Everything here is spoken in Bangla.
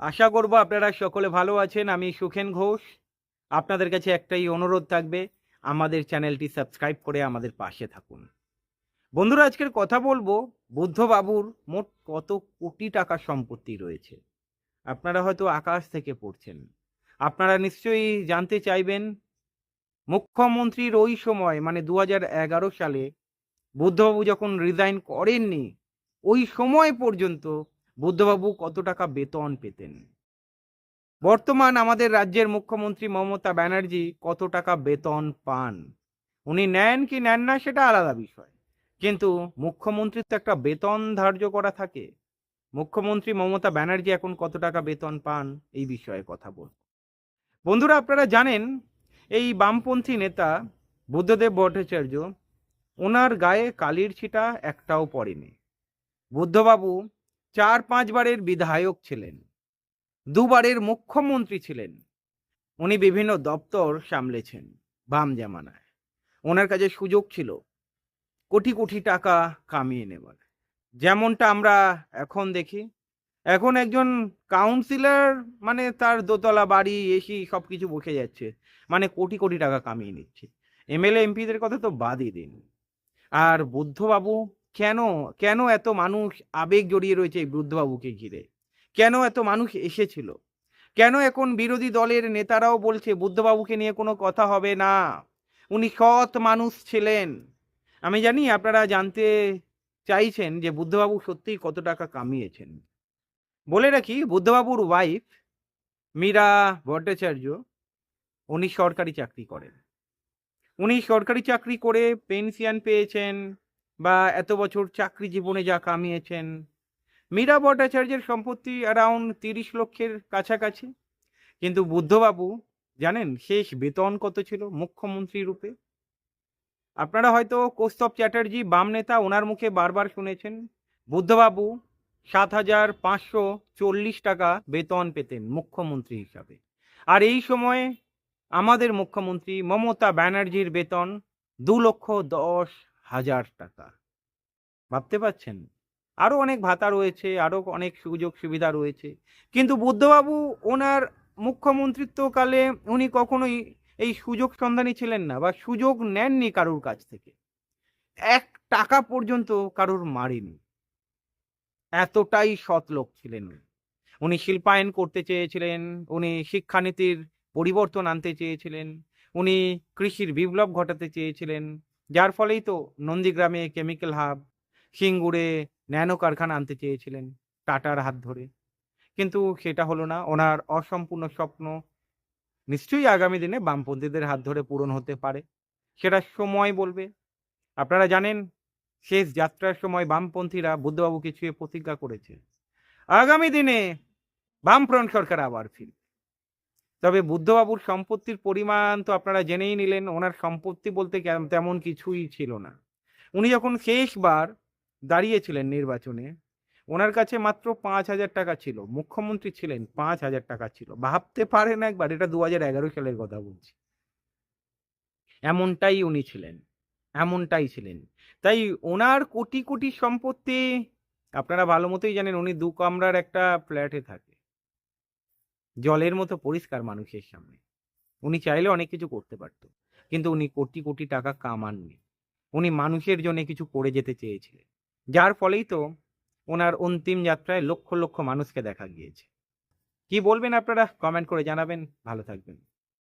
আশা করব আপনারা সকলে ভালো আছেন। আমি সুখেন ঘোষ। আপনাদের কাছে একটাই অনুরোধ থাকবে, আমাদের চ্যানেলটি সাবস্ক্রাইব করে আমাদের পাশে থাকুন। বন্ধুরা, আজকের কথা বলবো বুদ্ধবাবুর মোট কত কোটি টাকার সম্পত্তি রয়েছে। আপনারা হয়তো আকাশ থেকে পড়ছেন। আপনারা নিশ্চয়ই জানতে চাইবেন, মুখ্যমন্ত্রীর ওই সময় মানে ২০১১ সালে বুদ্ধবাবু যখন রিজাইন করেননি, ওই সময় পর্যন্ত বুদ্ধবাবু কত টাকা বেতন পেতেন। বর্তমান আমাদের রাজ্যের মুখ্যমন্ত্রী মমতা ব্যানার্জি কত টাকা বেতন পান? উনি নেন কি নেন না সেটা আলাদা বিষয়। কিন্তু মুখ্যমন্ত্রীর তো একটা বেতন ধার্য করা থাকে। মুখ্যমন্ত্রী মমতা ব্যানার্জি এখন কত টাকা বেতন পান এই বিষয়ে কথা বলব। বন্ধুরা, আপনারা জানেন এই বামপন্থী নেতা বুদ্ধদেব ভট্টাচার্য, ওনার গায়ে কালির ছিটা একটাও পড়েনি। বুদ্ধবাবু ৪-৫ বারের বিধায়ক ছিলেন, ২ বারের মুখ্যমন্ত্রী ছিলেন। উনি বিভিন্ন দপ্তর সামলেছেন বাম জামানায়। ওনার কাছে সুযোগ ছিল কোটি কোটি টাকা কামিয়ে নেবার। যেমনটা আমরা এখন দেখি, এখন একজন কাউন্সিলর মানে তার দোতলা বাড়ি, এসি সবকিছু বসে যাচ্ছে। মানে কোটি কোটি টাকা কামিয়ে নিচ্ছে। এমএলএ এমপিদের কথা তো বাদই দিন। আর বুদ্ধবাবু কেন, কেন এত মানুষ আবেগ জড়িয়ে রয়েছে এই বুদ্ধবাবুকে ঘিরে? কেন এত মানুষ এসেছিল? কেন এখন বিরোধী দলের নেতারাও বলছে বুদ্ধবাবুকে নিয়ে কোনো কথা হবে না? উনি সৎ মানুষ ছিলেন। আমি জানি আপনারা জানতে চাইছেন যে বুদ্ধবাবু সত্যিই কত টাকা কামিয়েছেন। বলে রাখি, বুদ্ধবাবুর ওয়াইফ মীরা ভট্টাচার্য, উনি সরকারি চাকরি করেন। উনি সরকারি চাকরি করে পেনশন পেয়েছেন বা এত বছর চাকরি জীবনে যা কামিয়েছেন, মীরা ভট্টাচার্যের সম্পত্তি অ্যারাউন্ড ৩০ লক্ষের কাছাকাছি। কিন্তু বুদ্ধবাবু জানেন শেষ বেতন কত ছিল মুখ্যমন্ত্রী রূপে? আপনারা হয়তো কৌস্তব চ্যাটার্জি বাম নেতা, ওনার মুখে বারবার শুনেছেন বুদ্ধবাবু ৭,৫৪০ টাকা বেতন পেতেন মুখ্যমন্ত্রী হিসাবে। আর এই সময়ে আমাদের মুখ্যমন্ত্রী মমতা ব্যানার্জির বেতন ২,১০,০০০ টাকা। ভাবতে পারছেন? আরো অনেক ভাতা রয়েছে, আরো অনেক সুযোগ সুবিধা রয়েছে। কিন্তু বুদ্ধবাবু ওনার মুখ্যমন্ত্রিত্বকালে উনি কখনোই এই সুযোগ সন্ধানী ছিলেন না বা সুযোগ নেননি কারুর কাছ থেকে। ৳১ পর্যন্ত কারুর মারেনি। এতটাই সৎ লোক ছিলেন উনি। উনি শিল্পায়ন করতে চেয়েছিলেন, উনি শিক্ষানীতির পরিবর্তন আনতে চেয়েছিলেন, উনি কৃষির বিপ্লব ঘটাতে চেয়েছিলেন। যার ফলেই তো নন্দীগ্রামে কেমিক্যাল হাব, সিঙ্গুরে ন্যানো কারখানা আনতে চেয়েছিলেন টাটার হাত ধরে। কিন্তু সেটা হলো না। ওনার অসম্পূর্ণ স্বপ্ন নিশ্চয়ই আগামী দিনে বামপন্থীদের হাত ধরে পূরণ হতে পারে। সেটা সময় বলবে। আপনারা জানেন শেষ যাত্রার সময় বামপন্থীরা বুদ্ধবাবুকে ছুঁয়ে প্রতিজ্ঞা করেছে, আগামী দিনে বামফ্রন্ট সরকার আবার ফিরবে। তবে বুদ্ধবাবুর সম্পত্তির পরিমাণ তো আপনারা জেনেই নিলেন। ওনার সম্পত্তি বলতে তেমন কিছুই ছিল না। উনি যখন শেষবার দাঁড়িয়েছিলেন নির্বাচনে, ওনার কাছে মাত্র ৫,০০০ টাকা ছিল। মুখ্যমন্ত্রী ছিলেন, ৫,০০০ টাকা ছিল। ভাবতে পারেন একবার, এটা ২০১১ সালের কথা বলছি। এমনটাই উনি ছিলেন, এমনটাই ছিলেন। তাই ওনার কোটি কোটি সম্পত্তি, আপনারা ভালো মতোই জানেন উনি ২ কামরার একটা ফ্ল্যাটে থাকে। জলের মতো পরিষ্কার মানুষের সামনে। উনি চাইলে অনেক কিছু করতে পারত। কিন্তু উনি কোটি কোটি টাকা কামাননি। উনি মানুষের জন্য কিছু করে যেতে চেয়েছিলেন। যার ফলেই তো ওনার অন্তিম যাত্রায় লক্ষ লক্ষ মানুষকে দেখা গিয়েছে। কি বলবেন আপনারা? কমেন্ট করে জানাবেন। ভালো থাকবেন।